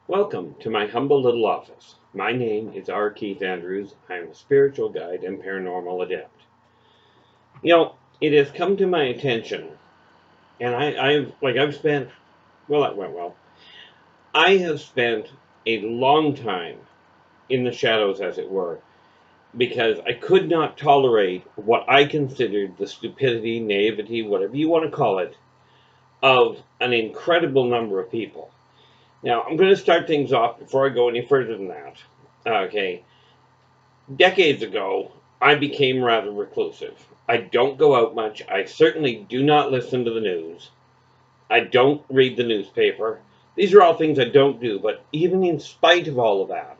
Welcome to my humble little office. My name is R. Keith Andrews. I am a spiritual guide and paranormal adept. It has come to my attention, and I've spent, well, that went well. I have spent a long time in the shadows, as it were, because I could not tolerate what I considered the stupidity, naivety, whatever you want to call it, of an incredible number of people. Now, I'm going to start things off before I go any further than that. Okay. Decades ago, I became rather reclusive. I don't go out much. I certainly do not listen to the news. I don't read the newspaper. These are all things I don't do, but even in spite of all of that,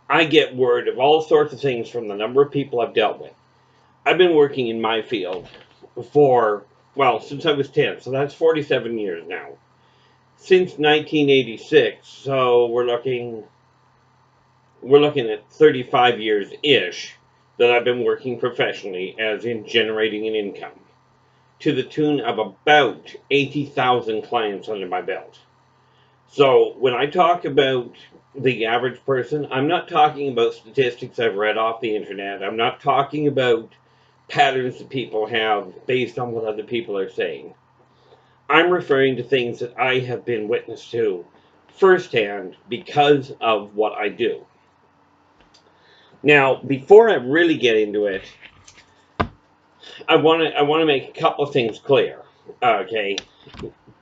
I get word of all sorts of things from the number of people I've dealt with. I've been working in my field since I was 10, so that's 47 years now. Since 1986, so we're looking at 35 years-ish that I've been working professionally, as in generating an income, to the tune of about 80,000 clients under my belt. So when I talk about the average person, I'm not talking about statistics I've read off the internet. I'm not talking about patterns that people have based on what other people are saying. I'm referring to things that I have been witness to firsthand because of what I do. Now, before I really get into it, I want to make a couple of things clear. Okay,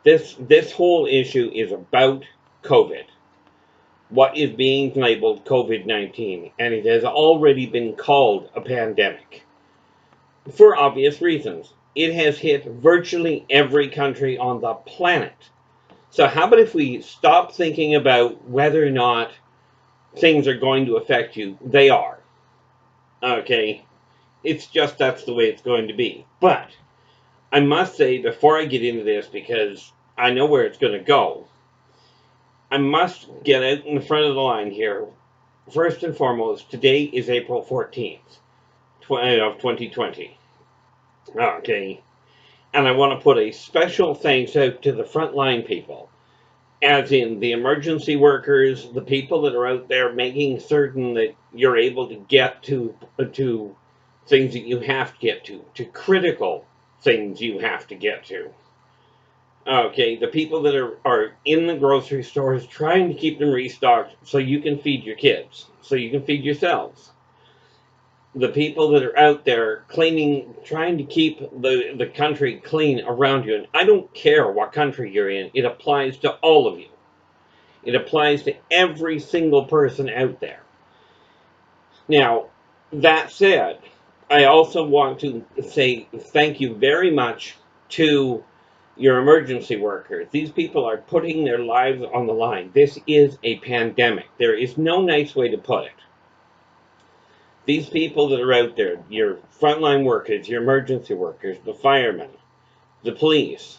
this whole issue is about COVID, what is being labeled COVID-19, and it has already been called a pandemic for obvious reasons. It has hit virtually every country on the planet. So how about if we stop thinking about whether or not things are going to affect you? They are. Okay, it's just that's the way it's going to be. But I must say, before I get into this, because I know where it's going to go, I must get out in the front of the line here. First and foremost, today is April 14th of 2020. Okay, and I want to put a special thanks out to the frontline people, as in the emergency workers, the people that are out there making certain that you're able to get to things that you have to get to critical things you have to get to. Okay, the people that are in the grocery stores trying to keep them restocked so you can feed your kids, so you can feed yourselves. The people that are out there cleaning, trying to keep the country clean around you. And I don't care what country you're in, it applies to all of you. It applies to every single person out there. Now, that said, I also want to say thank you very much to your emergency workers. These people are putting their lives on the line. This is a pandemic. There is no nice way to put it. These people that are out there, your frontline workers, your emergency workers, the firemen, the police,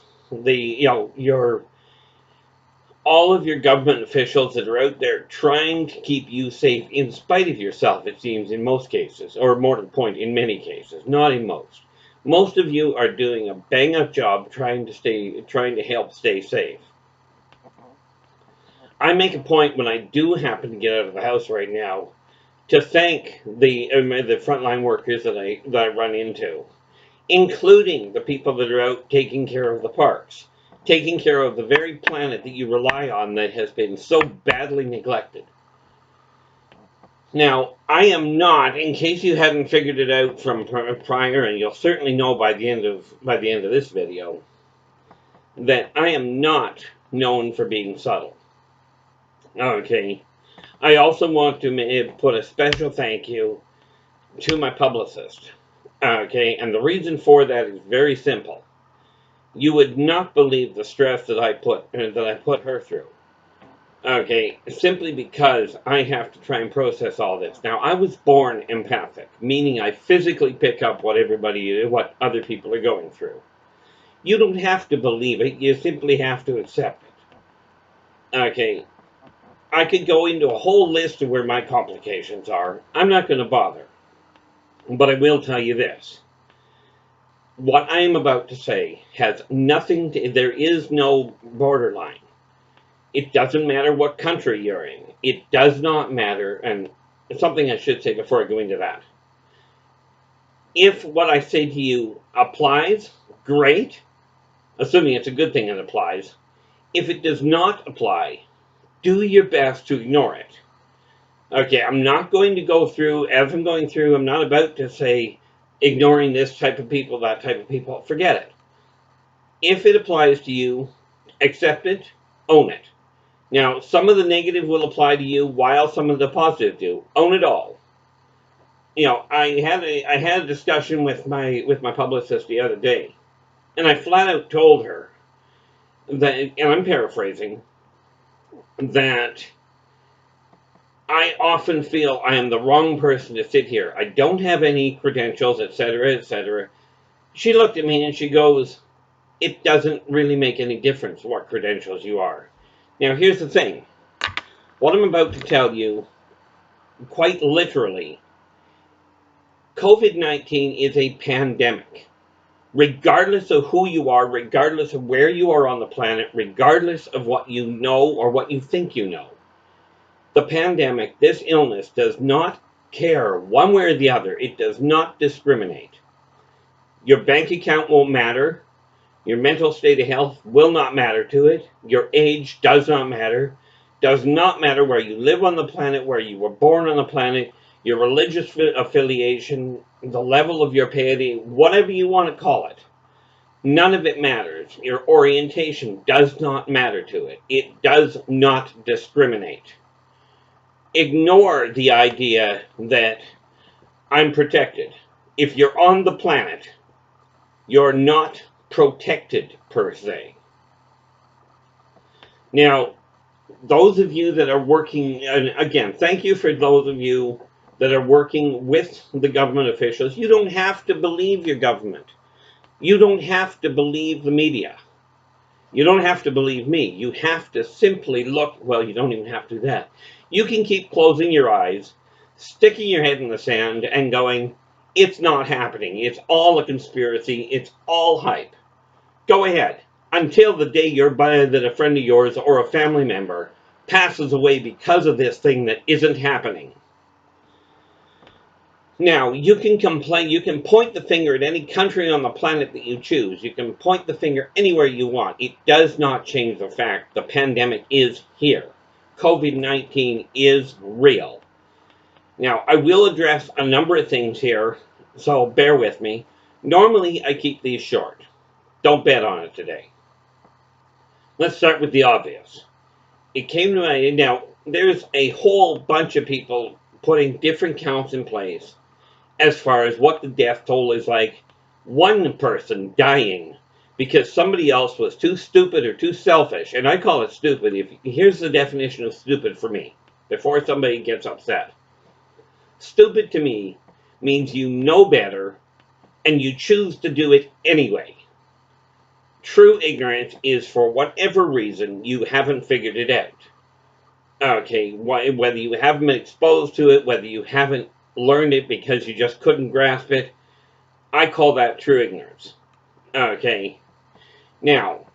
all of your government officials that are out there trying to keep you safe in spite of yourself, it seems, in most cases, or more to the point, in many cases, not in most. Most of you are doing a bang-up job trying to help stay safe. I make a point when I do happen to get out of the house right now to thank the frontline workers that I run into, including the people that are out taking care of the parks, taking care of the very planet that you rely on that has been so badly neglected. Now, I am not, in case you hadn't figured it out from prior, and you'll certainly know by the end of this video, that I am not known for being subtle. Okay. I also want to put a special thank you to my publicist. Okay, and the reason for that is very simple. You would not believe the stress that I put her through. Okay, simply because I have to try and process all this. Now, I was born empathic, meaning I physically pick up what other people are going through. You don't have to believe it, you simply have to accept it. Okay, I could go into a whole list of where my complications are. I'm not going to bother. But I will tell you this. What I am about to say has nothing to, there is no borderline. It doesn't matter what country you're in. It does not matter, and something I should say before I go into that. If what I say to you applies, great, assuming it's a good thing it applies. If it does not apply, do your best to ignore it. Okay, I'm not going to go through, as I'm going through, I'm not about to say ignoring this type of people, that type of people. Forget it. If it applies to you, accept it, own it. Now, some of the negative will apply to you while some of the positive do. Own it all. You know, I had a discussion with my publicist the other day, and I flat out told her that, and I'm paraphrasing, that I often feel I am the wrong person to sit here. I don't have any credentials, etc., etc. She looked at me and she goes, "It doesn't really make any difference what credentials you are." Now, here's the thing. What I'm about to tell you, quite literally, COVID-19 is a pandemic. Regardless of who you are, regardless of where you are on the planet, regardless of what you know or what you think you know, the pandemic, this illness, does not care one way or the other. It does not discriminate. Your bank account won't matter. Your mental state of health will not matter to it. Your age does not matter. Does not matter where you live on the planet, where you were born on the planet, your religious affiliation, the level of your piety, whatever you want to call it. None of it matters. Your orientation does not matter to it. It does not discriminate. Ignore the idea that I'm protected. If you're on the planet, you're not protected per se. Now, those of you that are working, and again, thank you for those of you that are working with the government officials. You don't have to believe your government. You don't have to believe the media. You don't have to believe me. You have to simply look, well, you don't even have to do that. You can keep closing your eyes, sticking your head in the sand, and going, it's not happening. It's all a conspiracy. It's all hype. Go ahead. Until the day that a friend of yours or a family member passes away because of this thing that isn't happening. Now, you can complain, you can point the finger at any country on the planet that you choose. You can point the finger anywhere you want. It does not change the fact the pandemic is here. COVID-19 is real. Now, I will address a number of things here, so bear with me. Normally, I keep these short. Don't bet on it today. Let's start with the obvious. It came to my, now, there's a whole bunch of people putting different counts in place as far as what the death toll is like. One person dying because somebody else was too stupid or too selfish, and I call it stupid. Here's the definition of stupid for me, before somebody gets upset. Stupid to me means you know better and you choose to do it anyway. True ignorance is for whatever reason you haven't figured it out. Okay, whether you haven't been exposed to it, whether you haven't learned it because you just couldn't grasp it, I call that true ignorance. Okay, now,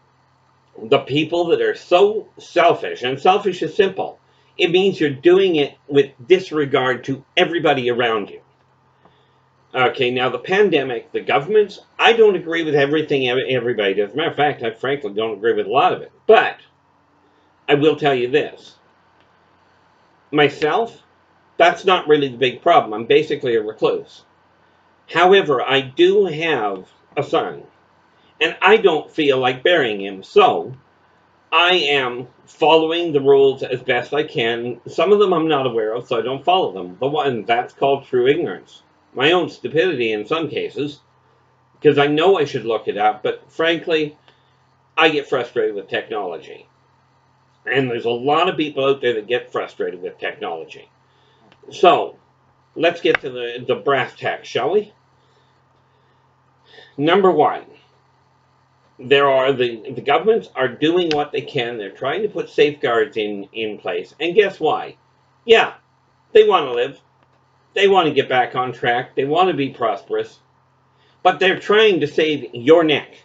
the people that are so selfish, and selfish is simple, it means you're doing it with disregard to everybody around you. Okay, now the pandemic, the governments, I don't agree with everything everybody does. As a matter of fact, I frankly don't agree with a lot of it. But I will tell you this. Myself, that's not really the big problem. I'm basically a recluse. However, I do have a son, and I don't feel like burying him, so I am following the rules as best I can. Some of them I'm not aware of, so I don't follow them. The one that's called true ignorance. My own stupidity in some cases, because I know I should look it up, but frankly, I get frustrated with technology. And there's a lot of people out there that get frustrated with technology. So, let's get to the brass tacks, shall we? Number one, the governments are doing what they can. They're trying to put safeguards in place. And guess why? Yeah, they want to live. They want to get back on track. They want to be prosperous. But they're trying to save your neck.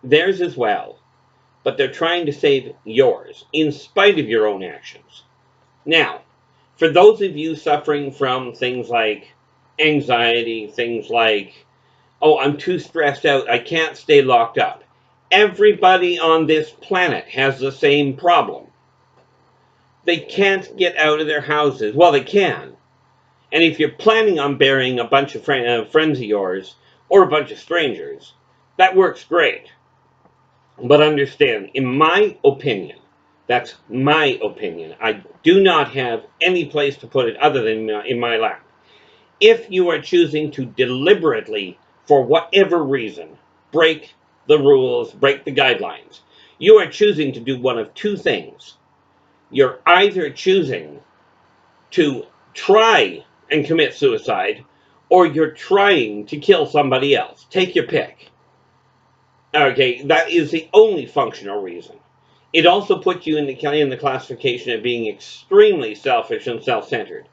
Theirs as well. but they're trying to save yours, in spite of your own actions. Now, for those of you suffering from things like anxiety, things like, oh, I'm too stressed out, I can't stay locked up. Everybody on this planet has the same problem. They can't get out of their houses. Well, they can. And if you're planning on burying a bunch of friends of yours, or a bunch of strangers, that works great. But understand, in my opinion, that's my opinion, I do not have any place to put it other than in my lap. If you are choosing to deliberately, for whatever reason, break the rules, break the guidelines, you are choosing to do one of two things. You're either choosing to try and commit suicide, or you're trying to kill somebody else. Take your pick. Okay, that is the only functional reason. It also puts you in the classification of being extremely selfish and self-centered.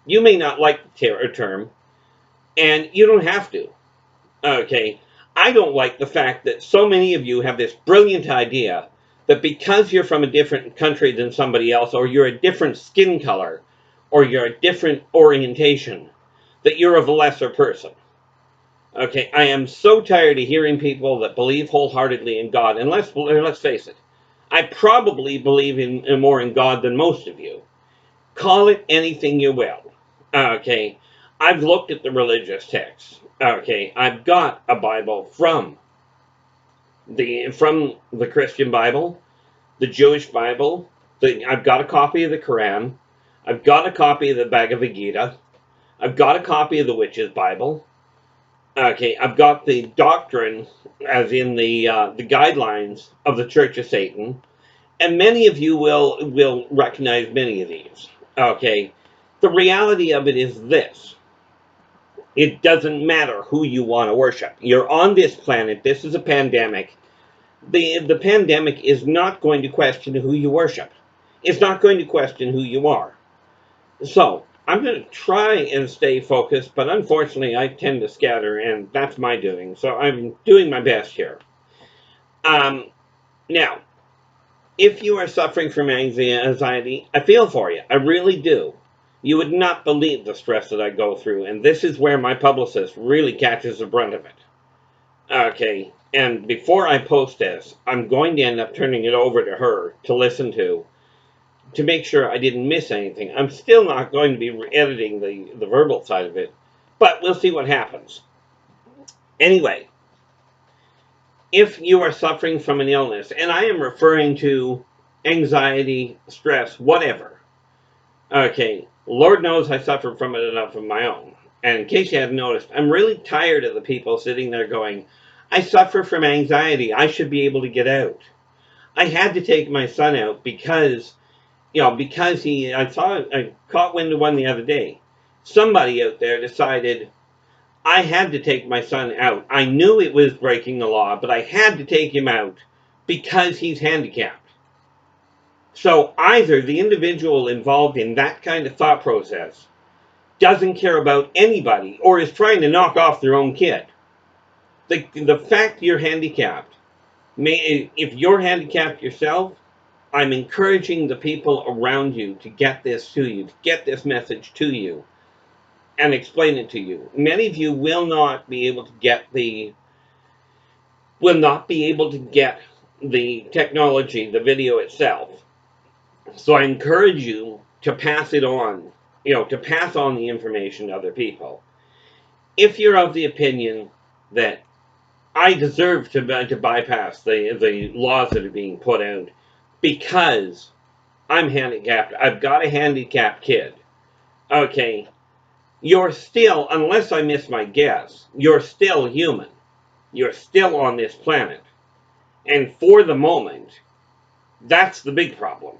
You may not like the term, and you don't have to. Okay, I don't like the fact that so many of you have this brilliant idea that because you're from a different country than somebody else, or you're a different skin color, or you're a different orientation, that you're of a lesser person. Okay, I am so tired of hearing people that believe wholeheartedly in God, and let's face it, I probably believe more in God than most of you. Call it anything you will. Okay, I've looked at the religious texts. Okay, I've got a Bible from the Christian Bible, the Jewish Bible. I've got a copy of the Quran. I've got a copy of the Bhagavad Gita. I've got a copy of the Witch's Bible. Okay, I've got the doctrine, as in the guidelines of the Church of Satan, and many of you will recognize many of these. Okay, the reality of it is this: it doesn't matter who you want to worship. You're on this planet. This is a pandemic. The pandemic is not going to question who you worship. It's not going to question who you are. So I'm going to try and stay focused, but unfortunately I tend to scatter, and that's my doing. So I'm doing my best here. Now, if you are suffering from anxiety, I feel for you. I really do. You would not believe the stress that I go through, and this is where my publicist really catches the brunt of it. Okay, and before I post this, I'm going to end up turning it over to her to listen to make sure I didn't miss anything. I'm still not going to be editing the verbal side of it, but we'll see what happens. Anyway, if you are suffering from an illness, and I am referring to anxiety, stress, whatever, okay, Lord knows I suffer from it enough of my own. And in case you hadn't noticed, I'm really tired of the people sitting there going, I suffer from anxiety, I should be able to get out. I had to take my son out because I caught wind of one the other day. Somebody out there decided I had to take my son out. I knew it was breaking the law, but I had to take him out because he's handicapped. So either the individual involved in that kind of thought process doesn't care about anybody or is trying to knock off their own kid. The fact you're handicapped, if you're handicapped yourself, I'm encouraging the people around you to get this to you, to get this message to you, and explain it to you. Many of you will not be able to get the technology, the video itself. So I encourage you to pass it on, to pass on the information to other people. If you're of the opinion that I deserve to bypass the laws that are being put out because I'm handicapped, I've got a handicapped kid. Okay, you're still, unless I miss my guess, you're still human. You're still on this planet. And for the moment, that's the big problem.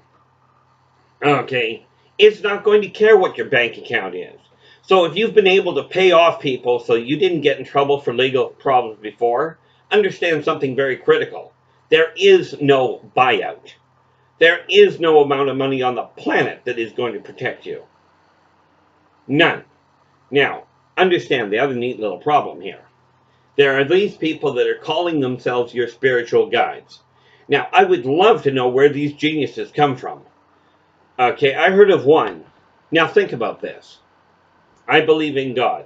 Okay, it's not going to care what your bank account is. So if you've been able to pay off people so you didn't get in trouble for legal problems before, understand something very critical. There is no buyout. There is no amount of money on the planet that is going to protect you. None. Now, understand the other neat little problem here. There are these people that are calling themselves your spiritual guides. Now, I would love to know where these geniuses come from. Okay, I heard of one. Now think about this. I believe in God.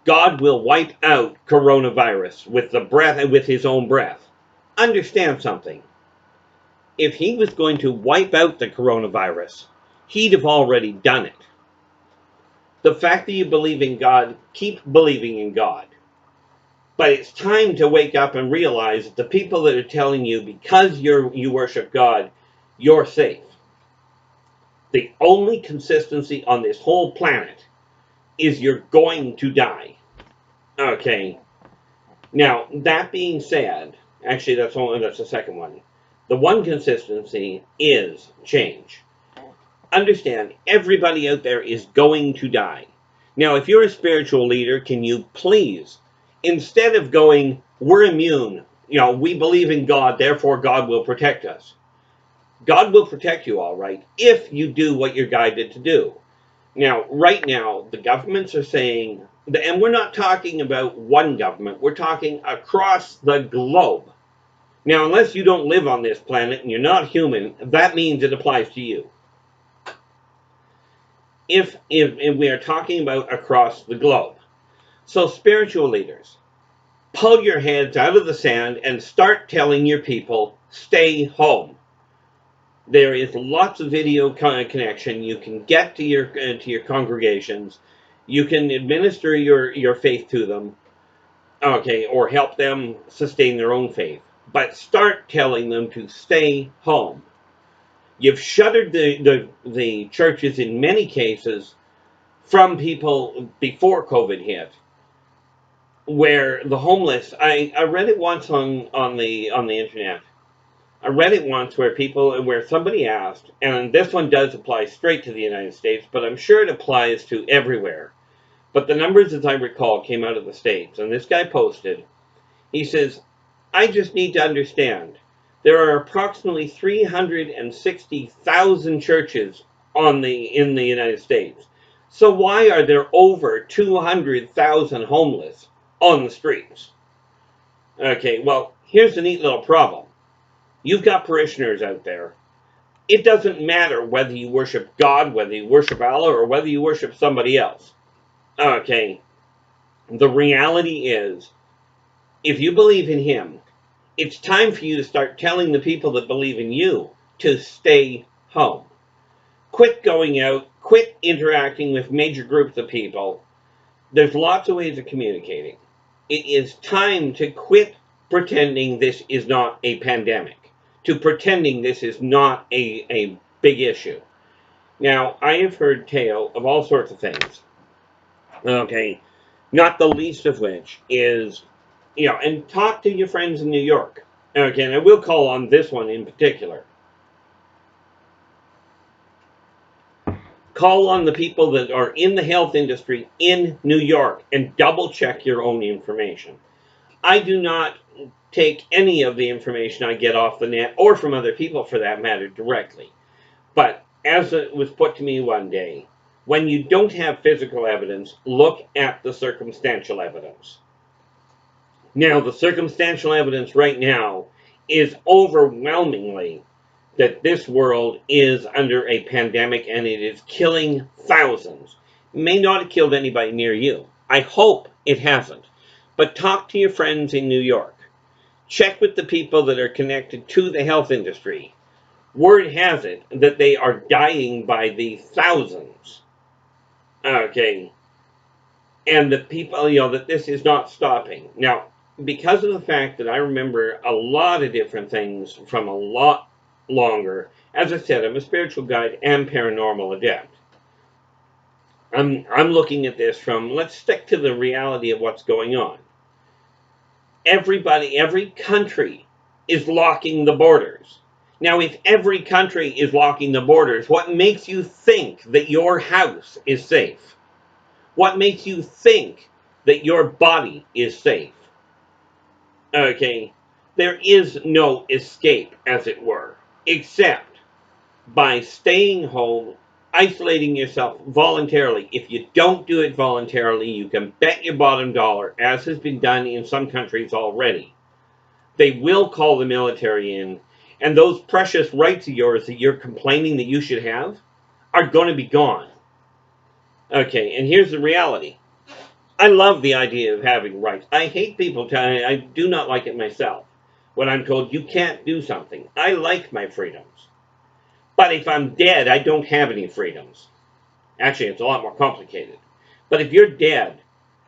God will wipe out coronavirus with the breath and with his own breath. Understand something. If he was going to wipe out the coronavirus, he'd have already done it. The fact that you believe in God, keep believing in God. But it's time to wake up and realize that the people that are telling you because you worship God, you're safe. The only consistency on this whole planet is you're going to die. Okay. Now, that being said, actually that's the second one. The one consistency is change. Understand, everybody out there is going to die. Now, if you're a spiritual leader, can you please, instead of going, we're immune, we believe in God, therefore God will protect us. God will protect you all right if you do what you're guided to do. Now, right now, the governments are saying, and we're not talking about one government, we're talking across the globe. Now, unless you don't live on this planet and you're not human, that means it applies to you. If we are talking about across the globe. So, spiritual leaders, pull your heads out of the sand and start telling your people, stay home. There is lots of video connection. You can get to your congregations. You can administer your faith to them, okay, or help them sustain their own faith. But start telling them to stay home. You've shuttered the churches in many cases from people before COVID hit, where the homeless. I read it once on the internet. I read it once where somebody asked, and this one does apply straight to the United States, but I'm sure it applies to everywhere. But the numbers, as I recall, came out of the States, and this guy posted, he says, I just need to understand, there are approximately 360,000 churches in the United States. So why are there over 200,000 homeless on the streets? Okay, well, here's the neat little problem. You've got parishioners out there. It doesn't matter whether you worship God, whether you worship Allah, or whether you worship somebody else. Okay, the reality is, if you believe in Him, it's time for you to start telling the people that believe in you to stay home. Quit going out, quit interacting with major groups of people. There's lots of ways of communicating. It is time to quit pretending this is not a pandemic, to pretending this is not a big issue. Now, I have heard tale of all sorts of things. Okay, not the least of which is, and talk to your friends in New York. Okay, and I will call on this one in particular. Call on the people that are in the health industry in New York and double check your own information. I do not take any of the information I get off the net, or from other people for that matter, directly. But as it was put to me one day, when you don't have physical evidence, look at the circumstantial evidence. Now, the circumstantial evidence right now is overwhelmingly that this world is under a pandemic and it is killing thousands. It may not have killed anybody near you. I hope it hasn't. But talk to your friends in New York. Check with the people that are connected to the health industry. Word has it that they are dying by the thousands. Okay. And the people, that this is not stopping. Now, because of the fact that I remember a lot of different things from a lot longer, as I said, I'm a spiritual guide and paranormal adept. I'm looking at this from, let's stick to the reality of what's going on. Every country is locking the borders. Now, if every country is locking the borders, what makes you think that your house is safe? What makes you think that your body is safe? Okay, there is no escape, as it were, except by staying home, isolating yourself voluntarily. If you don't do it voluntarily, you can bet your bottom dollar, as has been done in some countries already, they will call the military in, And those precious rights of yours that you're complaining that you should have are going to be gone. Okay, and here's the reality. I love the idea of having rights. I hate people telling me, I do not like it myself, when I'm told you can't do something. I like my freedoms. But if I'm dead, I don't have any freedoms. Actually, it's a lot more complicated. But if you're dead,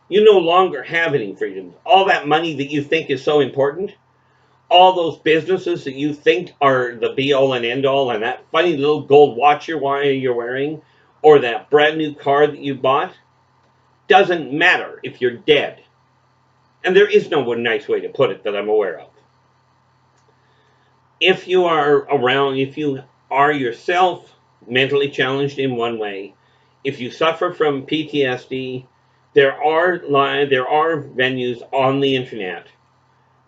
you no longer have any freedoms. All that money that you think is so important, all those businesses that you think are the be-all and end-all, and that funny little gold watch you're wearing, or that brand new car that you bought, doesn't matter if you're dead. And there is no nice way to put it that I'm aware of. If you are around, if you are yourself mentally challenged in one way, if you suffer from PTSD, there are venues on the internet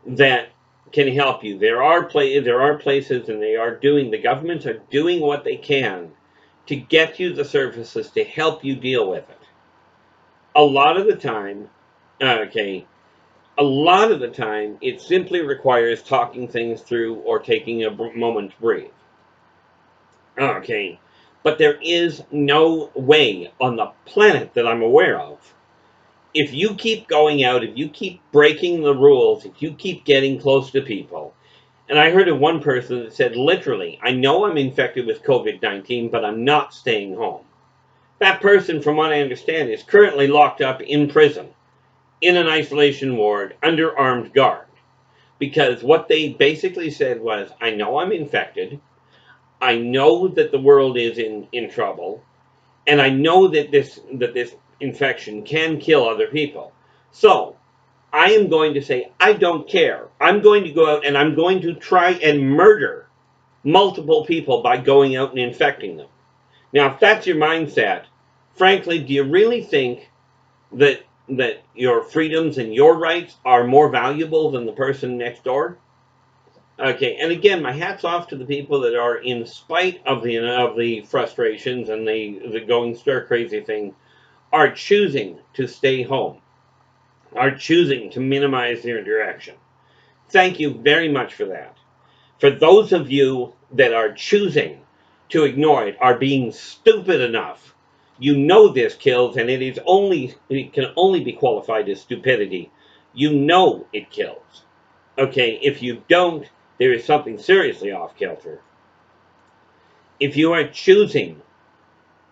that can help you. There are places, and the governments are doing what they can to get you the services to help you deal with it. A lot of the time, it simply requires talking things through or taking a moment to breathe. Okay, but there is no way on the planet that I'm aware of. If you keep going out, if you keep breaking the rules, if you keep getting close to people, and I heard of one person that said, literally, I know I'm infected with COVID-19, but I'm not staying home. That person, from what I understand, is currently locked up in prison, in an isolation ward, under armed guard. Because what they basically said was, I know I'm infected, I know that the world is in trouble, and I know that this infection can kill other people. So, I am going to say, I don't care. I'm going to go out and I'm going to try and murder multiple people by going out and infecting them. Now, if that's your mindset, frankly, do you really think that your freedoms and your rights are more valuable than the person next door? Okay, and again, my hat's off to the people that are, in spite of the frustrations and the going stir crazy thing, are choosing to stay home, are choosing to minimize their interaction. Thank you very much for that. For those of you that are choosing to ignore it, are being stupid enough, you know this kills, and it can only be qualified as stupidity. You know it kills. Okay, if you don't, there is something seriously off kilter. If you are choosing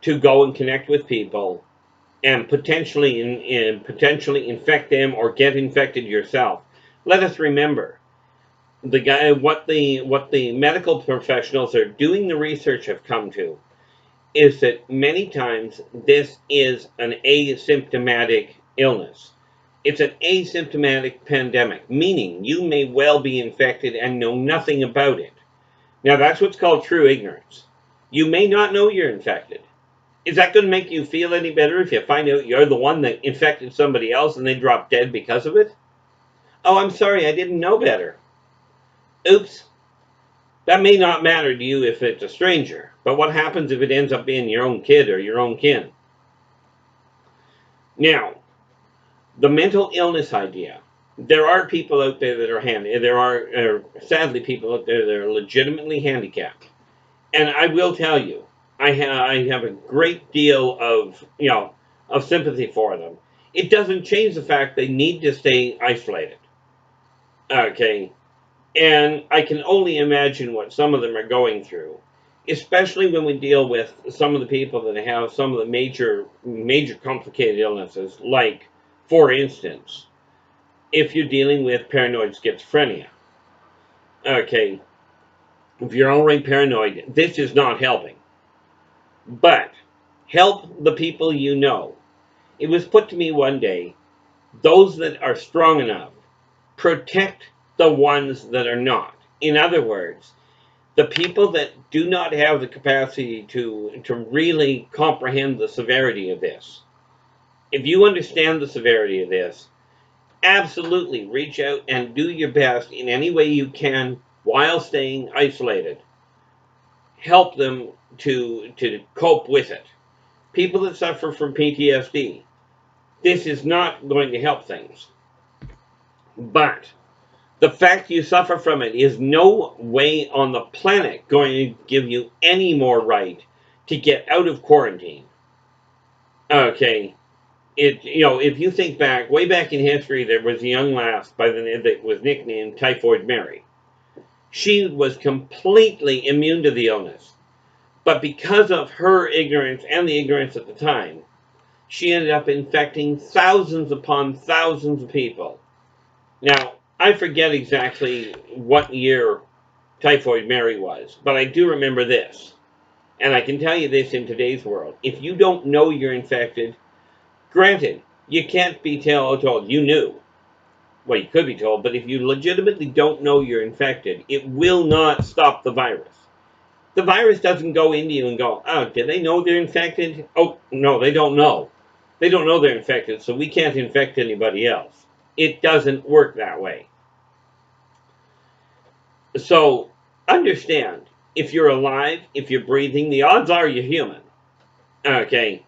to go and connect with people and potentially infect them or get infected yourself, let us remember what the medical professionals are doing the research have come to is that many times this is an asymptomatic illness. It's an asymptomatic pandemic, meaning you may well be infected and know nothing about it. Now, that's what's called true ignorance. You may not know you're infected. Is that going to make you feel any better if you find out you're the one that infected somebody else and they drop dead because of it? Oh, I'm sorry, I didn't know better. Oops. That may not matter to you if it's a stranger, but what happens if it ends up being your own kid or your own kin? Now, the mental illness idea. There are people out there that are there are sadly people out there that are legitimately handicapped. And I will tell you, I have a great deal of sympathy for them. It doesn't change the fact they need to stay isolated. Okay, and I can only imagine what some of them are going through, especially when we deal with some of the people that have some of the major complicated illnesses, like, for instance, if you're dealing with paranoid schizophrenia. Okay, if you're already paranoid, this is not helping. But help the people you know. It was put to me one day, those that are strong enough, protect the ones that are not. In other words, the people that do not have the capacity to really comprehend the severity of this. If you understand the severity of this, absolutely reach out and do your best in any way you can while staying isolated. Help them to cope with it. People that suffer from PTSD, this is not going to help things. But The fact you suffer from it is no way on the planet going to give you any more right to get out of quarantine. Okay, if you think back, way back in history, there was a young lass by the name that was nicknamed Typhoid Mary. She was completely immune to the illness, but because of her ignorance and the ignorance at the time, she ended up infecting thousands upon thousands of people. Now, I forget exactly what year Typhoid Mary was, but I do remember this. And I can tell you this in today's world. If you don't know you're infected, granted, you can't be told you knew. Well, you could be told, but if you legitimately don't know you're infected, it will not stop the virus. The virus doesn't go into you and go, oh, did they know they're infected? Oh, no, they don't know. They don't know they're infected, so we can't infect anybody else. It doesn't work that way. So understand, if you're alive, if you're breathing, the odds are you're human. Okay?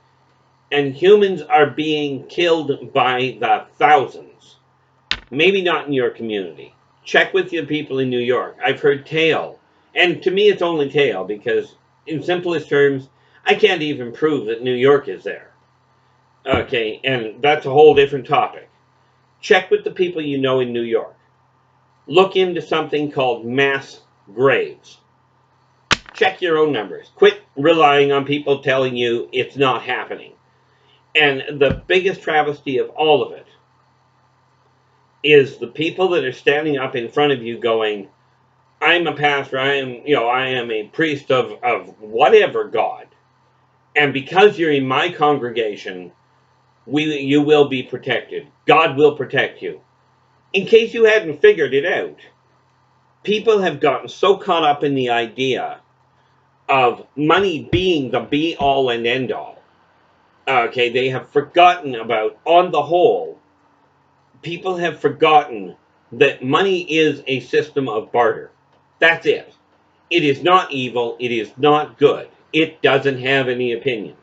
And humans are being killed by the thousands. Maybe not in your community. Check with your people in New York. I've heard tale. And to me, it's only tale because, in simplest terms, I can't even prove that New York is there. Okay, and that's a whole different topic. Check with the people you know in New York. Look into something called mass graves. Check your own numbers. Quit relying on people telling you it's not happening. And the biggest travesty of all of it is the people that are standing up in front of you going, I'm a pastor, I am a priest of whatever God. And because you're in my congregation, you will be protected. God will protect you. In case you hadn't figured it out, people have gotten so caught up in the idea of money being the be-all and end-all. Okay, they have forgotten about, on the whole, people have forgotten that money is a system of barter. That's it. It is not evil. It is not good. It doesn't have any opinion.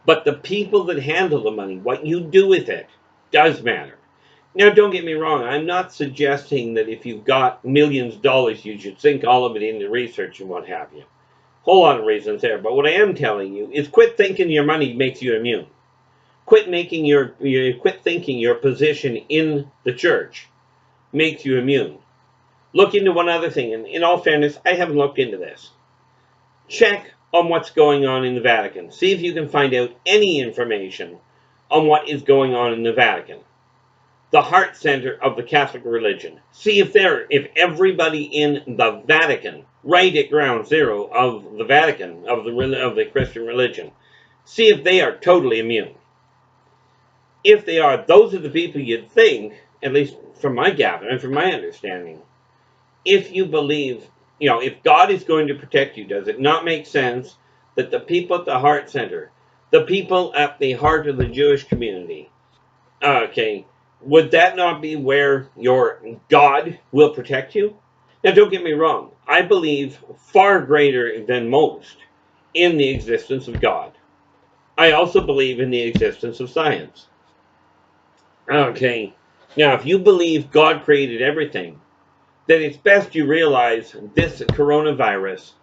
But the people that handle the money, what you do with it, does matter. Now, don't get me wrong. I'm not suggesting that if you've got millions of dollars, you should sink all of it into research and what have you. Whole lot of reasons there. But what I am telling you is quit thinking your money makes you immune. Quit thinking your position in the church makes you immune. Look into one other thing, and in all fairness, I haven't looked into this. Check on what's going on in the Vatican. See if you can find out any information on what is going on in the Vatican. The heart center of the Catholic religion. See if everybody in the Vatican, right at ground zero of the Vatican, of the Christian religion, see if they are totally immune. If they are, those are the people you'd think, at least from my gathering and from my understanding, if you believe, if God is going to protect you, does it not make sense that the people at the heart center, the people at the heart of the Jewish community, okay, would that not be where your God will protect you? Now, don't get me wrong. I believe far greater than most in the existence of God. I also believe in the existence of science. Okay, now if you believe God created everything, then it's best you realize this coronavirus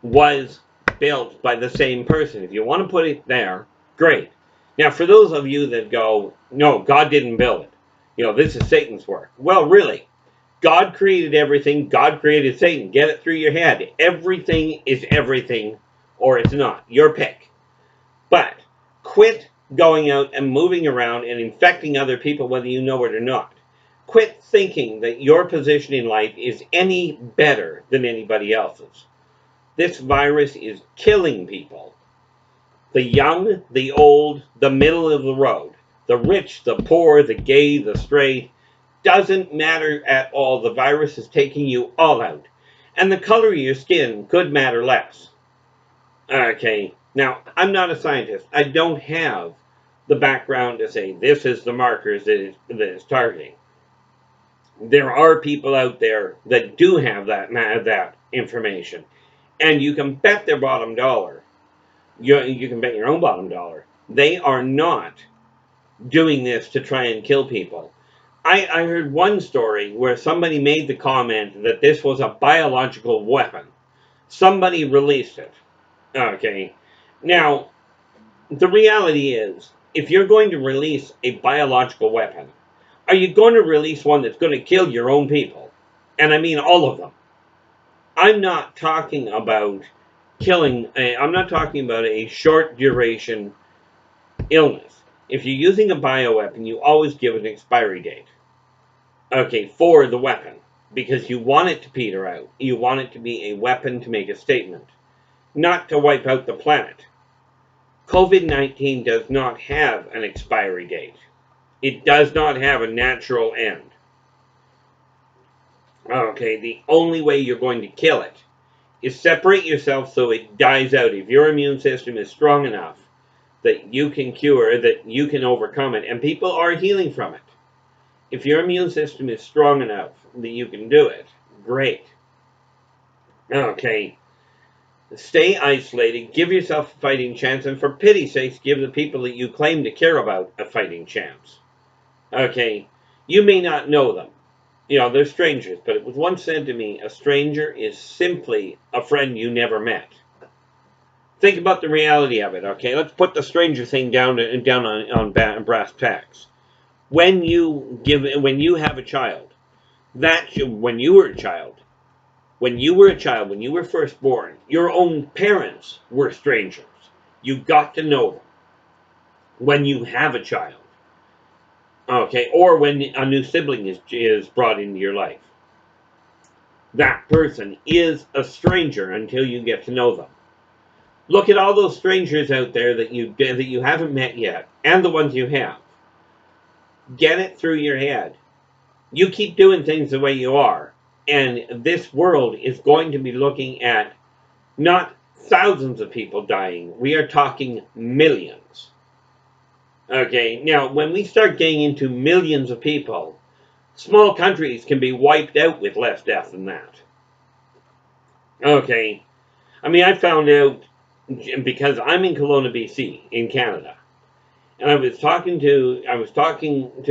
was built by the same person. If you want to put it there, great. Now, for those of you that go, no, God didn't build it. This is Satan's work. Well, really, God created everything. God created Satan. Get it through your head. Everything is everything, or it's not. Your pick. But quit going out and moving around and infecting other people, whether you know it or not. Quit thinking that your position in life is any better than anybody else's. This virus is killing people. The young, the old, the middle of the road, the rich, the poor, the gay, the straight, doesn't matter at all. The virus is taking you all out. And the color of your skin could matter less. Okay, now, I'm not a scientist. I don't have the background to say this is the markers that it's targeting. There are people out there that do have that information. And you can bet their bottom dollar. You can bet your own bottom dollar. They are not doing this to try and kill people. I heard one story where somebody made the comment that this was a biological weapon. Somebody released it. Okay. Now, the reality is, if you're going to release a biological weapon, are you going to release one that's going to kill your own people? And I mean all of them. I'm not talking about I'm not talking about a short duration illness. If you're using a bioweapon, you always give an expiry date. Okay, for the weapon. Because you want it to peter out. You want it to be a weapon to make a statement. Not to wipe out the planet. COVID-19 does not have an expiry date. It does not have a natural end. Okay, the only way you're going to kill it is separate yourself so it dies out. If your immune system is strong enough that you can cure, that you can overcome it, and people are healing from it. If your immune system is strong enough that you can do it, great. Okay, stay isolated, give yourself a fighting chance, and for pity's sake, give the people that you claim to care about a fighting chance. Okay, you may not know them. You know, they're strangers, but it was once said to me, a stranger is simply a friend you never met. Think about the reality of it, okay? Let's put the stranger thing down on brass tacks. When you have a child, when you were a child, when you were first born, your own parents were strangers. You got to know them. When you have a child, okay, or when a new sibling is brought into your life, that person is a stranger until you get to know them. Look at all those strangers out there that you haven't met yet, and the ones you have. Get it through your head. You keep doing things the way you are, and this world is going to be looking at not thousands of people dying. We are talking millions. Okay, now when we start getting into millions of people, small countries can be wiped out with less death than that. Okay, I mean, I found out because I'm in Kelowna, BC, in Canada, and I was talking to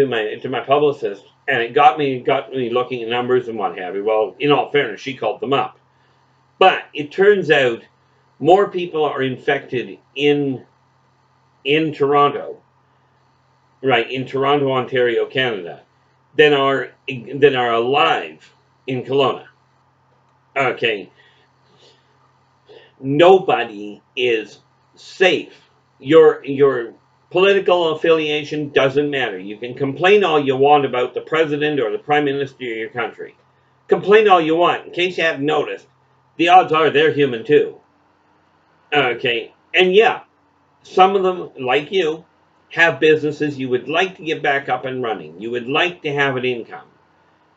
my publicist, and it got me looking at numbers and what have you. Well, in all fairness, she called them up, but it turns out more people are infected in Toronto, right, in Toronto, Ontario, Canada, than are alive in Kelowna. Okay, nobody is safe. Your political affiliation doesn't matter. You can complain all you want about the president or the prime minister of your country. Complain all you want. In case you haven't noticed, the odds are they're human too. Okay, and yeah, some of them, like you, have businesses you would like to get back up and running. You would like to have an income.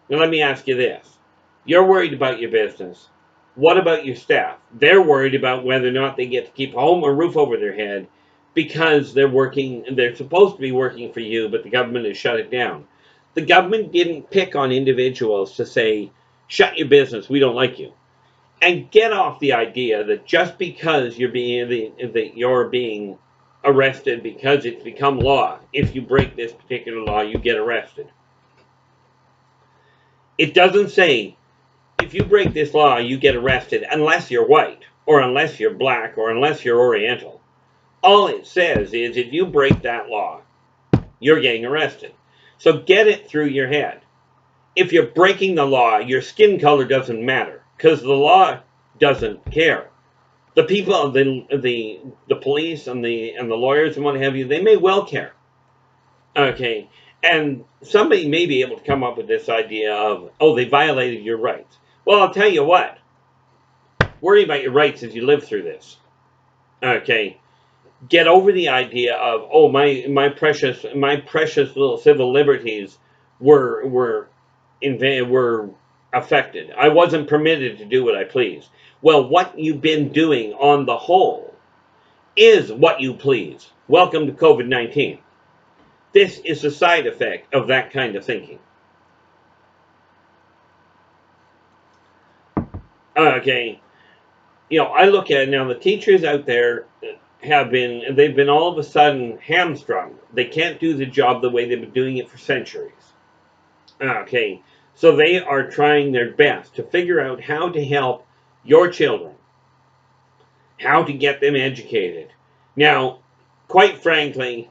Now let me ask you this. You're worried about your business. What about your staff? They're worried about whether or not they get to keep a home or roof over their head because they're supposed to be working for you, but the government has shut it down. The government didn't pick on individuals to say, shut your business, we don't like you. And get off the idea that just because you're being arrested because it's become law, if you break this particular law, you get arrested. It doesn't say, if you break this law, you get arrested unless you're white, or unless you're black, or unless you're Oriental. All it says is, if you break that law, you're getting arrested. So get it through your head. If you're breaking the law, your skin color doesn't matter, because the law doesn't care. The people, the police and the lawyers and what have you, they may well care. Okay, and somebody may be able to come up with this idea of, oh, they violated your rights. Well, I'll tell you what. Worry about your rights as you live through this. Okay, get over the idea of, oh, my precious little civil liberties were affected. I wasn't permitted to do what I please. Well, what you've been doing on the whole is what you please. Welcome to COVID-19. This is a side effect of that kind of thinking. Okay, you know, I look at it now, the teachers out there they've been all of a sudden hamstrung. They can't do the job the way they've been doing it for centuries. Okay, so they are trying their best to figure out how to help your children, how to get them educated. Now, quite frankly,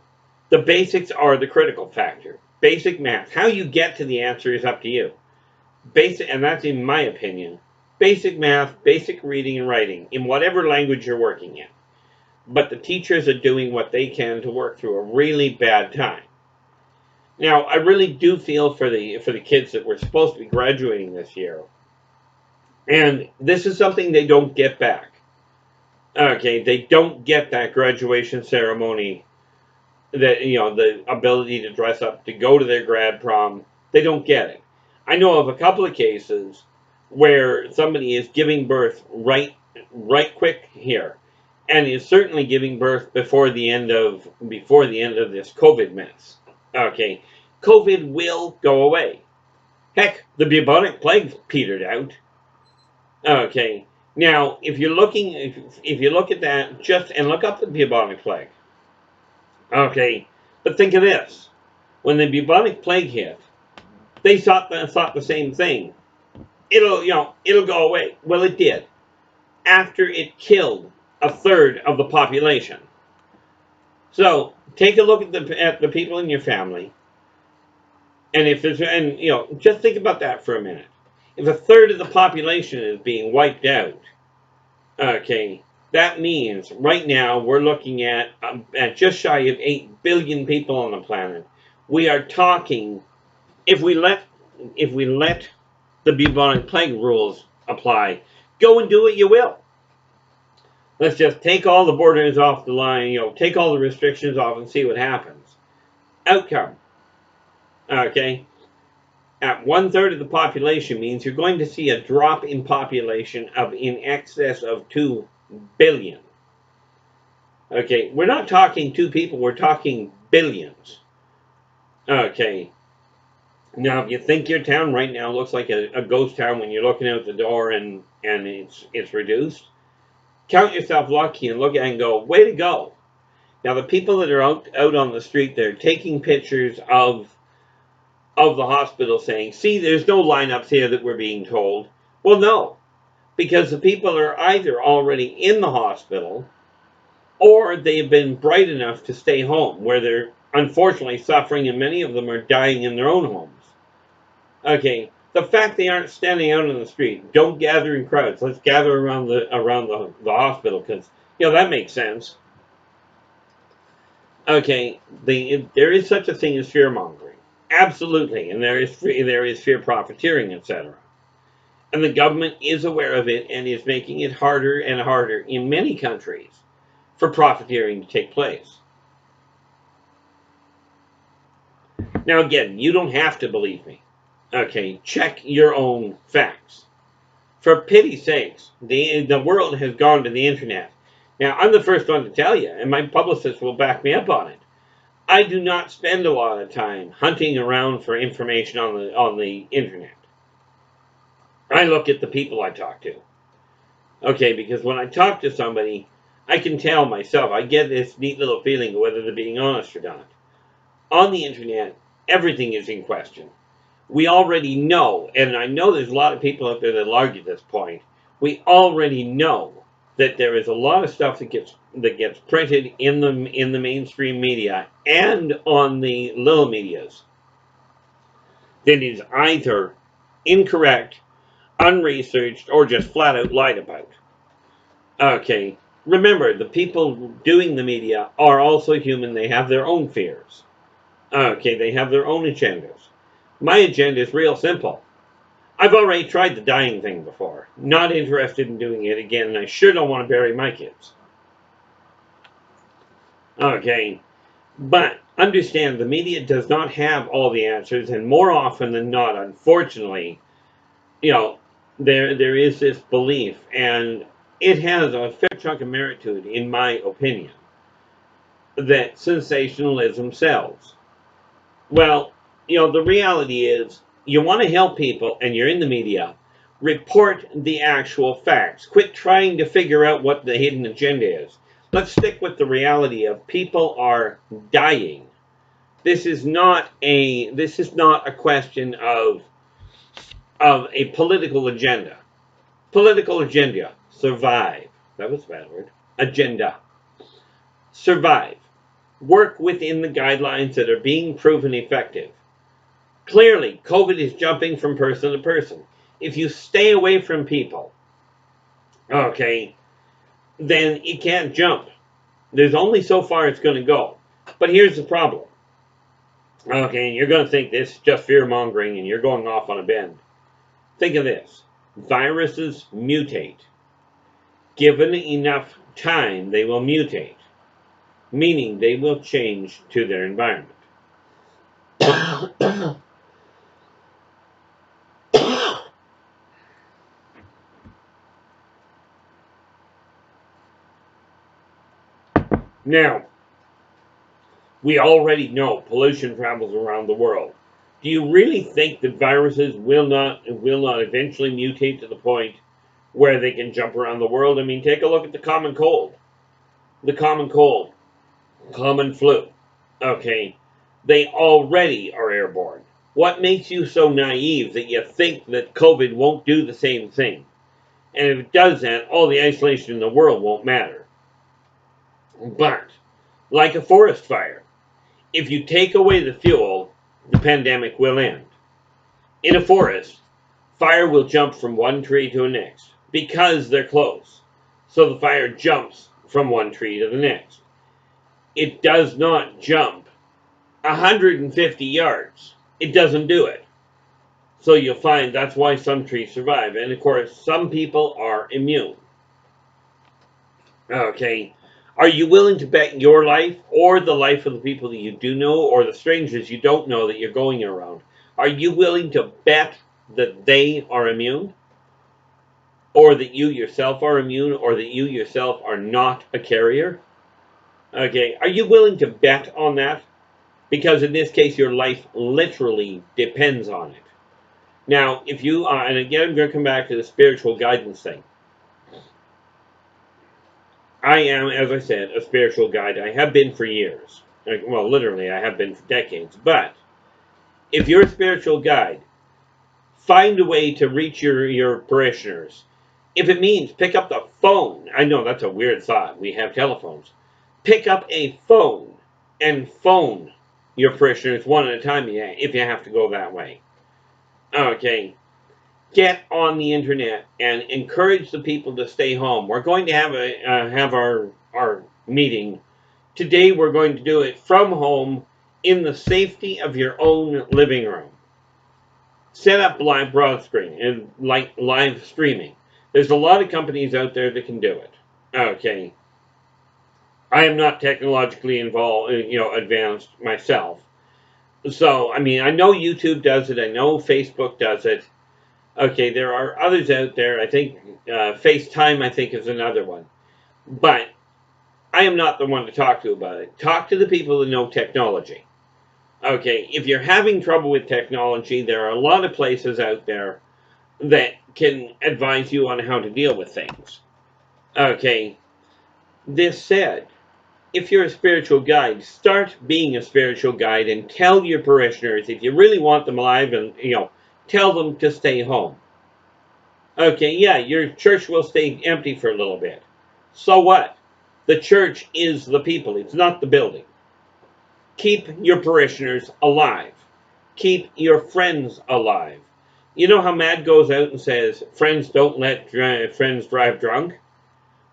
the basics are the critical factor. Basic math. How you get to the answer is up to you. Basic, and that's in my opinion, basic math, basic reading and writing, in whatever language you're working in. But the teachers are doing what they can to work through a really bad time. Now, I really do feel for the kids that were supposed to be graduating this year. And this is something they don't get back. Okay, they don't get that graduation ceremony, that, the ability to dress up, to go to their grad prom. They don't get it. I know of a couple of cases where somebody is giving birth right quick here, and is certainly giving birth before the end of this COVID mess. Okay, COVID will go away. Heck, the bubonic plague petered out. Okay, now if you're looking, if you look at that, just and look up the bubonic plague. Okay, but think of this: when the bubonic plague hit, they thought the same thing. It'll go away. Well, it did. After it killed a third of the population. So take a look at the people in your family, and just think about that for a minute. If a third of the population is being wiped out, okay, that means right now we're looking at just shy of 8 billion people on the planet. We are talking, if we let the bubonic plague rules apply, go and do what you will. Let's just take all the borders off the line, take all the restrictions off and see what happens. Outcome. Okay. At 1/3 of the population means you're going to see a drop in population of in excess of 2 billion. Okay. We're not talking 2 people, we're talking billions. Okay. Now, if you think your town right now looks like a ghost town when you're looking out the door and it's reduced, count yourself lucky and look at it and go, way to go. Now, the people that are out on the street, they're taking pictures of the hospital saying, see, there's no lineups here that we're being told. Well, no, because the people are either already in the hospital or they've been bright enough to stay home, where they're unfortunately suffering, and many of them are dying in their own homes. Okay, the fact they aren't standing out on the street, don't gather in crowds. Let's gather around the hospital, because that makes sense. Okay, there is such a thing as fear mongering, absolutely, and there is fear profiteering, etc. And the government is aware of it and is making it harder and harder in many countries for profiteering to take place. Now, again, you don't have to believe me. Okay, check your own facts. For pity's sakes, the world has gone to the internet. Now, I'm the first one to tell you, and my publicist will back me up on it. I do not spend a lot of time hunting around for information on the internet. I look at the people I talk to. Okay, because when I talk to somebody, I can tell myself, I get this neat little feeling of whether they're being honest or not. On the internet, everything is in question. We already know, and I know there's a lot of people out there that will argue this point, we already know that there is a lot of stuff that gets printed in the mainstream media and on the little medias that is either incorrect, unresearched, or just flat out lied about. Okay, remember, the people doing the media are also human. They have their own fears. Okay, they have their own agendas. My agenda is real simple. I've already tried the dying thing before. Not interested in doing it again, and I sure don't want to bury my kids. Okay, but understand, the media does not have all the answers, and more often than not, unfortunately, there is this belief, and it has a fair chunk of merit to it, in my opinion, that sensationalism sells. Well, the reality is, you want to help people and you're in the media, report the actual facts. Quit trying to figure out what the hidden agenda is. Let's stick with the reality of people are dying. This is not a question of a political agenda. Political agenda. Survive. That was a bad word. Agenda. Survive. Work within the guidelines that are being proven effective. Clearly, COVID is jumping from person to person. If you stay away from people, okay, then it can't jump. There's only so far it's going to go. But here's the problem. Okay, you're going to think this is just fear-mongering and you're going off on a bend. Think of this. Viruses mutate. Given enough time, they will mutate, meaning they will change to their environment. Now, we already know pollution travels around the world. Do you really think that viruses will not eventually mutate to the point where they can jump around the world? I mean, take a look at the common cold. The common cold, common flu. Okay, they already are airborne. What makes you so naive that you think that COVID won't do the same thing? And if it does that, all the isolation in the world won't matter. But, like a forest fire, if you take away the fuel, the pandemic will end. In a forest, fire will jump from one tree to the next because they're close. So the fire jumps from one tree to the next. It does not jump 150 yards. It doesn't do it. So you'll find that's why some trees survive. And of course, some people are immune. Okay. Are you willing to bet your life or the life of the people that you do know or the strangers you don't know that you're going around? Are you willing to bet that they are immune? Or that you yourself are immune? Or that you yourself are not a carrier? Okay. Are you willing to bet on that? Because in this case, your life literally depends on it. Now, if you are, and again, I'm going to come back to the spiritual guidance thing. I am, as I said, a spiritual guide. I have been for years. Well, literally, I have been for decades. But if you're a spiritual guide, find a way to reach your parishioners. If it means pick up the phone, I know that's a weird thought. We have telephones. Pick up a phone and phone your parishioners one at a time if you have to go that way. Okay. Get on the internet and encourage the people to stay home. We're going to have our meeting today. We're going to do it from home in the safety of your own living room. Set up live broad screen and like live streaming. There's a lot of companies out there that can do it. Okay. I am not technologically involved, advanced myself. So, I mean, I know YouTube does it. I know Facebook does it. Okay, there are others out there. I think FaceTime, I think, is another one. But I am not the one to talk to about it. Talk to the people that know technology. Okay, if you're having trouble with technology, there are a lot of places out there that can advise you on how to deal with things. Okay, this said, if you're a spiritual guide, start being a spiritual guide and tell your parishioners, if you really want them alive, and tell them to stay home. Okay, yeah, your church will stay empty for a little bit. So what? The church is the people. It's not the building. Keep your parishioners alive. Keep your friends alive. You know how Mad goes out and says, friends don't let friends drive drunk?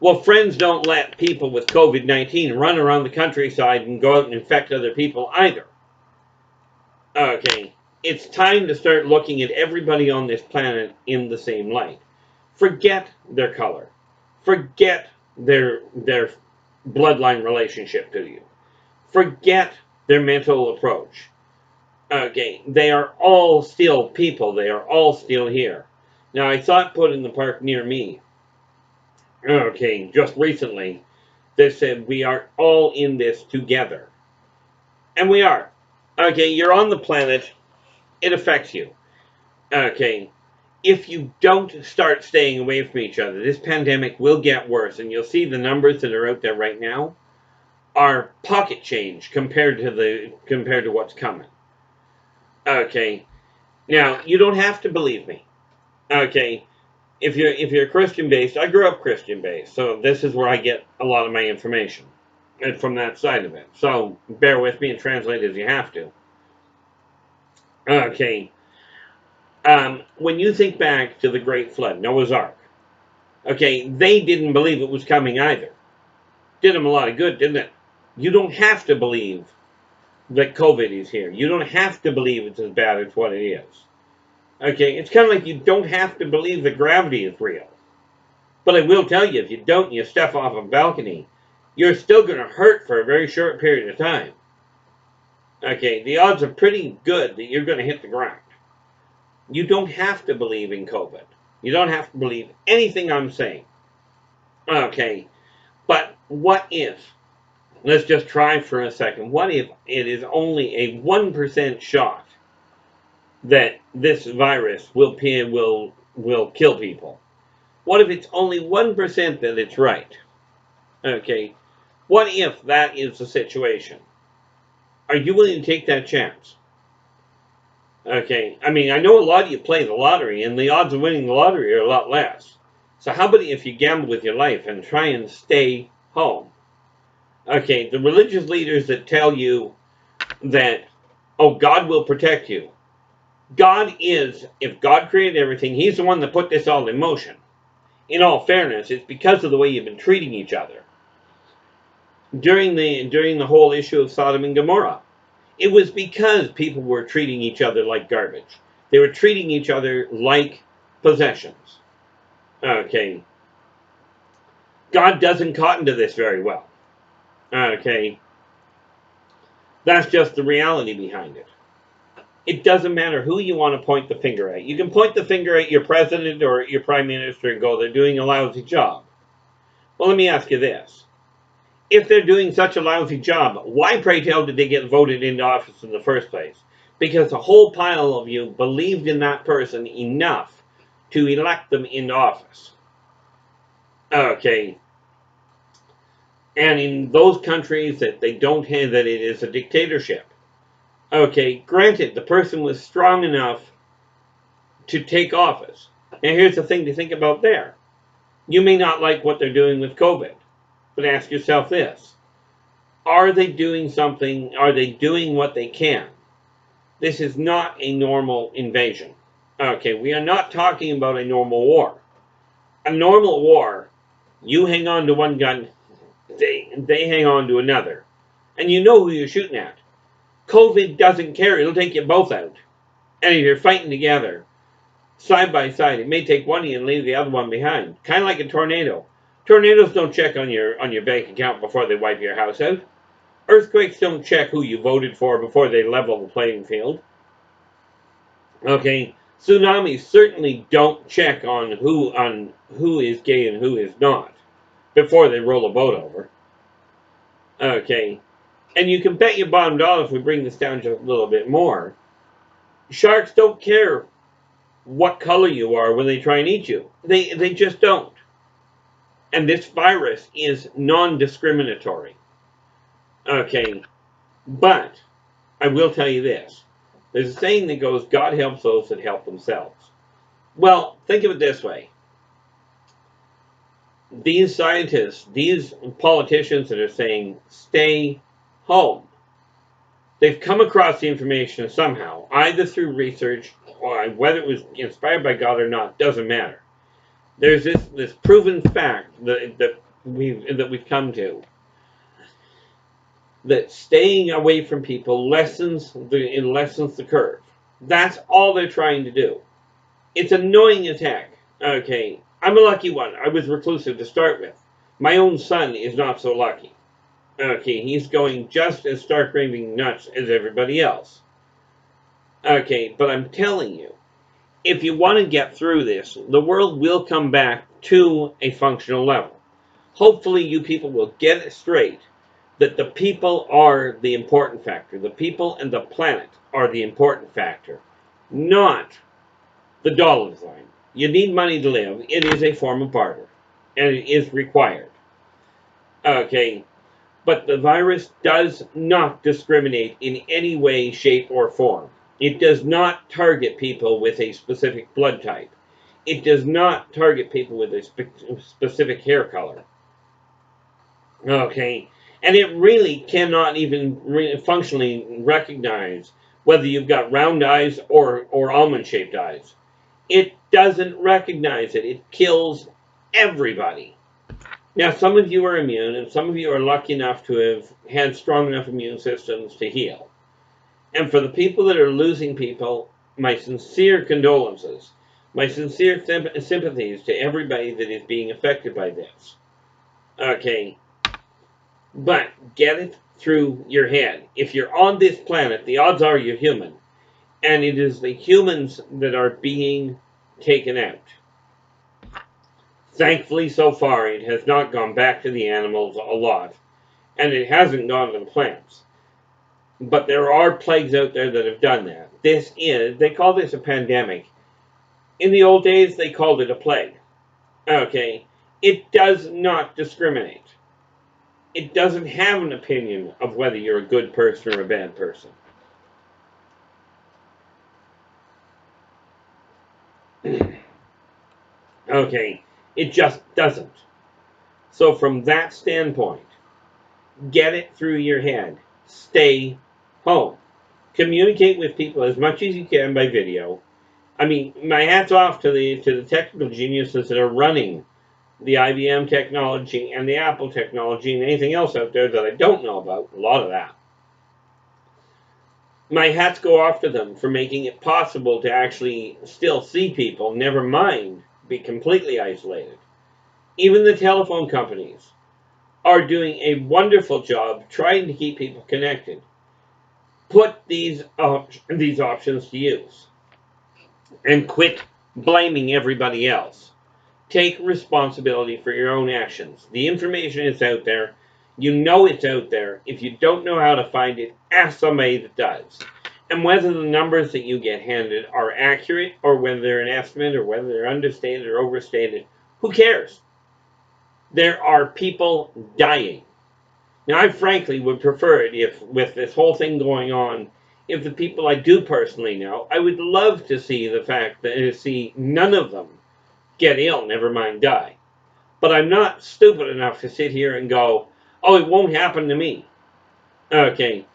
Well, friends don't let people with COVID-19 run around the countryside and go out and infect other people either. Okay, it's time to start looking at everybody on this planet in the same light. Forget their color. Forget their bloodline relationship to you. Forget their mental approach. Okay, they are all still people. They are all still here. Now, I saw it put in the park near me. Okay, just recently, they said we are all in this together. And we are. Okay, you're on the planet. It affects you. Okay, if you don't start staying away from each other, this pandemic will get worse. And you'll see the numbers that are out there right now. are pocket change compared to what's coming. Okay. Now, you don't have to believe me. Okay. If you're Christian based, I grew up Christian based, so this is where I get a lot of my information, and from that side of it. So bear with me and translate as you have to. Okay. When you think back to the Great Flood, Noah's Ark, okay, they didn't believe it was coming either. Did them a lot of good, didn't it? You don't have to believe that COVID is here. You don't have to believe it's as bad as what it is. Okay, it's kind of like you don't have to believe that gravity is real. But I will tell you, if you don't and you step off a balcony, you're still going to hurt for a very short period of time. Okay, the odds are pretty good that you're going to hit the ground. You don't have to believe in COVID. You don't have to believe anything I'm saying. Okay, but what if, let's just try for a second, what if it is only a 1% shot that this virus will kill people? What if it's only 1% that it's right? Okay, what if that is the situation? Are you willing to take that chance? Okay, I mean, I know a lot of you play the lottery, and the odds of winning the lottery are a lot less. So how about if you gamble with your life and try and stay home? Okay, the religious leaders that tell you that, oh, God will protect you. God is, if God created everything, He's the one that put this all in motion. In all fairness, it's because of the way you've been treating each other. During the whole issue of Sodom and Gomorrah, it was because people were treating each other like garbage. They were treating each other like possessions. Okay. God doesn't cotton to this very well. Okay. That's just the reality behind it. It doesn't matter who you want to point the finger at. You can point the finger at your president or your prime minister and go, they're doing a lousy job. Well, let me ask you this. If they're doing such a lousy job, why, pray tell, did they get voted into office in the first place? Because a whole pile of you believed in that person enough to elect them into office. Okay. And in those countries that they don't have, that it is a dictatorship. Okay, granted, the person was strong enough to take office. And here's the thing to think about there. You may not like what they're doing with COVID, but ask yourself this. Are they doing something? Are they doing what they can? This is not a normal invasion. Okay, we are not talking about a normal war. A normal war, you hang on to one gun, they hang on to another. And you know who you're shooting at. COVID doesn't care. It'll take you both out. And if you're fighting together, side by side, it may take one of you and leave the other one behind. Kind of like a tornado. Tornadoes don't check on your bank account before they wipe your house out. Earthquakes don't check who you voted for before they level the playing field. Okay, tsunamis certainly don't check on who is gay and who is not before they roll a boat over. Okay, and you can bet your bottom dollar, if we bring this down just a little bit more, sharks don't care what color you are when they try and eat you. They just don't. And this virus is non-discriminatory. Okay, but I will tell you this. There's a saying that goes, God helps those that help themselves. Well, think of it this way. These scientists, these politicians that are saying, stay home, they've come across the information somehow, either through research, or whether it was inspired by God or not, doesn't matter. There's this proven fact that we've come to, that staying away from people lessens the curve. That's all they're trying to do. It's annoying as heck. Okay, I'm a lucky one. I was reclusive to start with. My own son is not so lucky. Okay, he's going just as stark raving nuts as everybody else. Okay, but I'm telling you, if you want to get through this, the world will come back to a functional level. Hopefully you people will get it straight that the people are the important factor. The people and the planet are the important factor, not the dollar sign. You need money to live. It is a form of barter, and it is required. Okay, But the virus does not discriminate in any way, shape, or form. It does not target people with a specific blood type. It does not target people with a specific hair color. Okay? And it really cannot even functionally recognize whether you've got round eyes or almond-shaped eyes. It doesn't recognize it. It kills everybody. Now, some of you are immune, and some of you are lucky enough to have had strong enough immune systems to heal. And for the people that are losing people, my sincere condolences, my sincere sympathies to everybody that is being affected by this. Okay? But get it through your head. If you're on this planet, the odds are you're human. And it is the humans that are being taken out. Thankfully, so far, it has not gone back to the animals a lot, and it hasn't gone to the plants. But there are plagues out there that have done that. They call this a pandemic. In the old days, they called it a plague. Okay? It does not discriminate. It doesn't have an opinion of whether you're a good person or a bad person. Okay? It just doesn't. So from that standpoint, get it through your head. Stay home. Communicate with people as much as you can by video. I mean, my hat's off to the technical geniuses that are running the IBM technology and the Apple technology and anything else out there that I don't know about. A lot of that. My hats go off to them for making it possible to actually still see people, never mind be completely isolated. Even the telephone companies are doing a wonderful job trying to keep people connected. Put these options to use and quit blaming everybody else. Take responsibility for your own actions. The information is out there. You know it's out there. If you don't know how to find it, ask somebody that does. And whether the numbers that you get handed are accurate or whether they're an estimate or whether they're understated or overstated, who cares? There are people dying. Now, I frankly would prefer it if, with this whole thing going on, if the people I do personally know, I would love to see the fact that see none of them get ill, never mind die. But I'm not stupid enough to sit here and go, oh, it won't happen to me. Okay,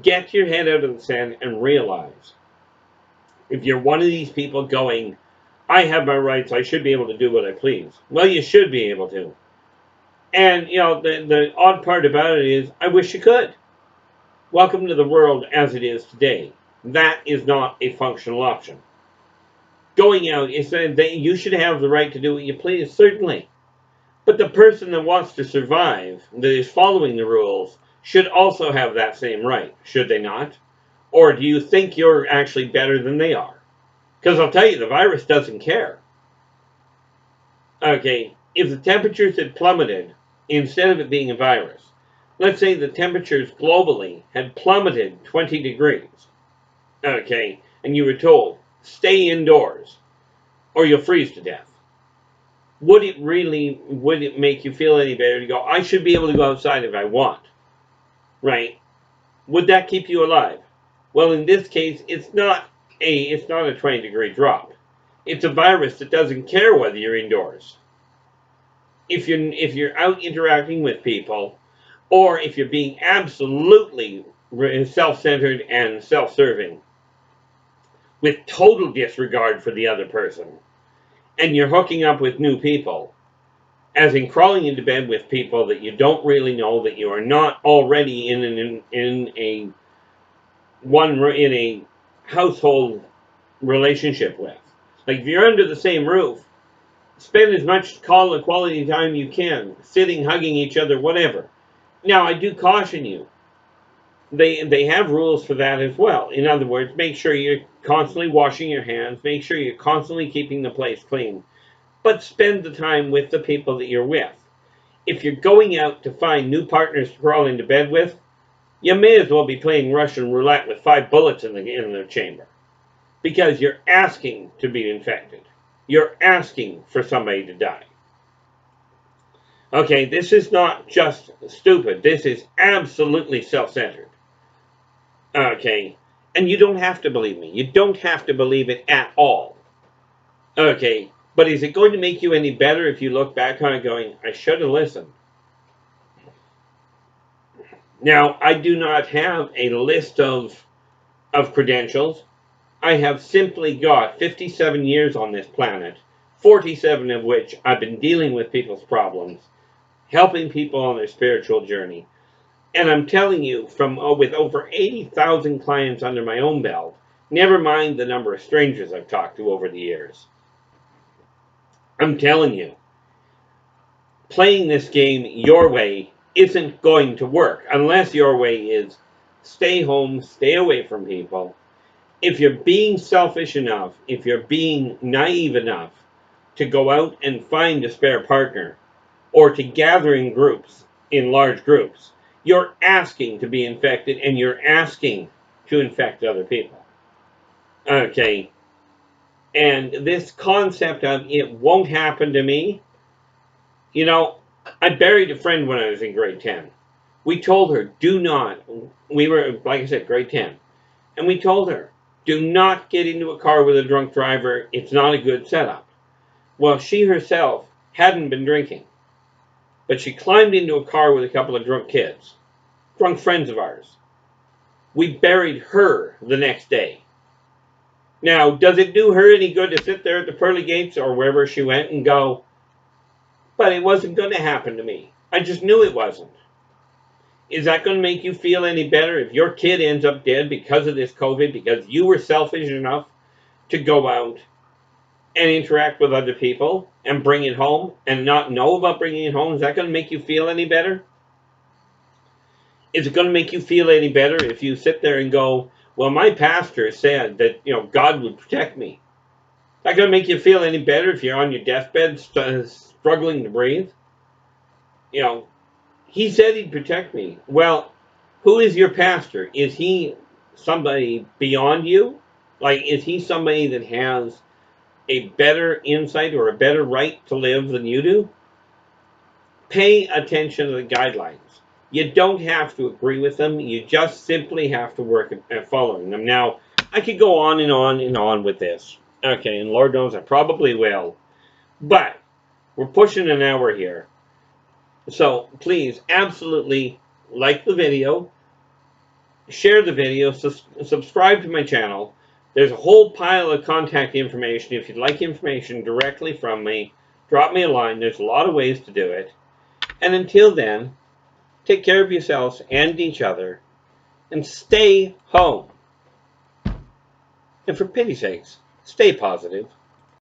get your head out of the sand and realize if you're one of these people going, I have my rights, I should be able to do what I please. Well, you should be able to. And, you know, the odd part about it is, I wish you could. Welcome to the world as it is today. That is not a functional option. Going out, you should have the right to do what you please, certainly. But the person that wants to survive, that is following the rules, should also have that same right, should they not? Or do you think you're actually better than they are? Because I'll tell you, the virus doesn't care. Okay, if the temperatures had plummeted, instead of it being a virus, let's say the temperatures globally had plummeted 20 degrees, okay, and you were told, stay indoors, or you'll freeze to death. Would it make you feel any better to go, I should be able to go outside if I want, right? Would that keep you alive? Well, in this case, it's not a 20-degree drop. It's a virus that doesn't care whether you're indoors. If you're out interacting with people, or if you're being absolutely self-centered and self-serving, with total disregard for the other person, and you're hooking up with new people, as in crawling into bed with people that you don't really know, that you are not already in a household relationship with. Like, if you're under the same roof, spend as much quality time you can, sitting, hugging each other, whatever. Now, I do caution you, they have rules for that as well. In other words, make sure you're constantly washing your hands, make sure you're constantly keeping the place clean, but spend the time with the people that you're with. If you're going out to find new partners to crawl into bed with, you may as well be playing Russian roulette with 5 bullets in the chamber. Because you're asking to be infected. You're asking for somebody to die. Okay, this is not just stupid. This is absolutely self-centered. Okay, and you don't have to believe me. You don't have to believe it at all. Okay, but is it going to make you any better if you look back on it going, I should have listened? Now, I do not have a list of credentials. I have simply got 57 years on this planet, 47 of which I've been dealing with people's problems, helping people on their spiritual journey. And I'm telling you, from with over 80,000 clients under my own belt, never mind the number of strangers I've talked to over the years, I'm telling you, playing this game your way isn't going to work unless your way is stay home, stay away from people. If you're being selfish enough, if you're being naive enough to go out and find a spare partner or to gather in groups, in large groups, you're asking to be infected and you're asking to infect other people. Okay. And this concept of it won't happen to me, you know, I buried a friend when I was in grade 10. We told her, do not, we were, like I said, grade 10. And we told her, do not get into a car with a drunk driver. It's not a good setup. Well, she herself hadn't been drinking, but she climbed into a car with a couple of drunk kids, drunk friends of ours. We buried her the next day. Now, does it do her any good to sit there at the pearly gates or wherever she went and go, but it wasn't going to happen to me. I just knew it wasn't. Is that going to make you feel any better if your kid ends up dead because of this COVID, because you were selfish enough to go out and interact with other people and bring it home and not know about bringing it home? Is that going to make you feel any better? Is it going to make you feel any better if you sit there and go, well, my pastor said that, God would protect me? Is that going to make you feel any better if you're on your deathbed struggling to breathe? He said he'd protect me. Well, who is your pastor? Is he somebody beyond you? Like, is he somebody that has a better insight or a better right to live than you do? Pay attention to the guidelines. You don't have to agree with them. You just simply have to work at following them. Now, I could go on and on and on with this. Okay, and Lord knows I probably will. But we're pushing an hour here. So please, absolutely like the video, share the video, subscribe to my channel. There's a whole pile of contact information. If you'd like information directly from me, drop me a line. There's a lot of ways to do it. And until then, take care of yourselves and each other, and stay home. And for pity's sakes, stay positive.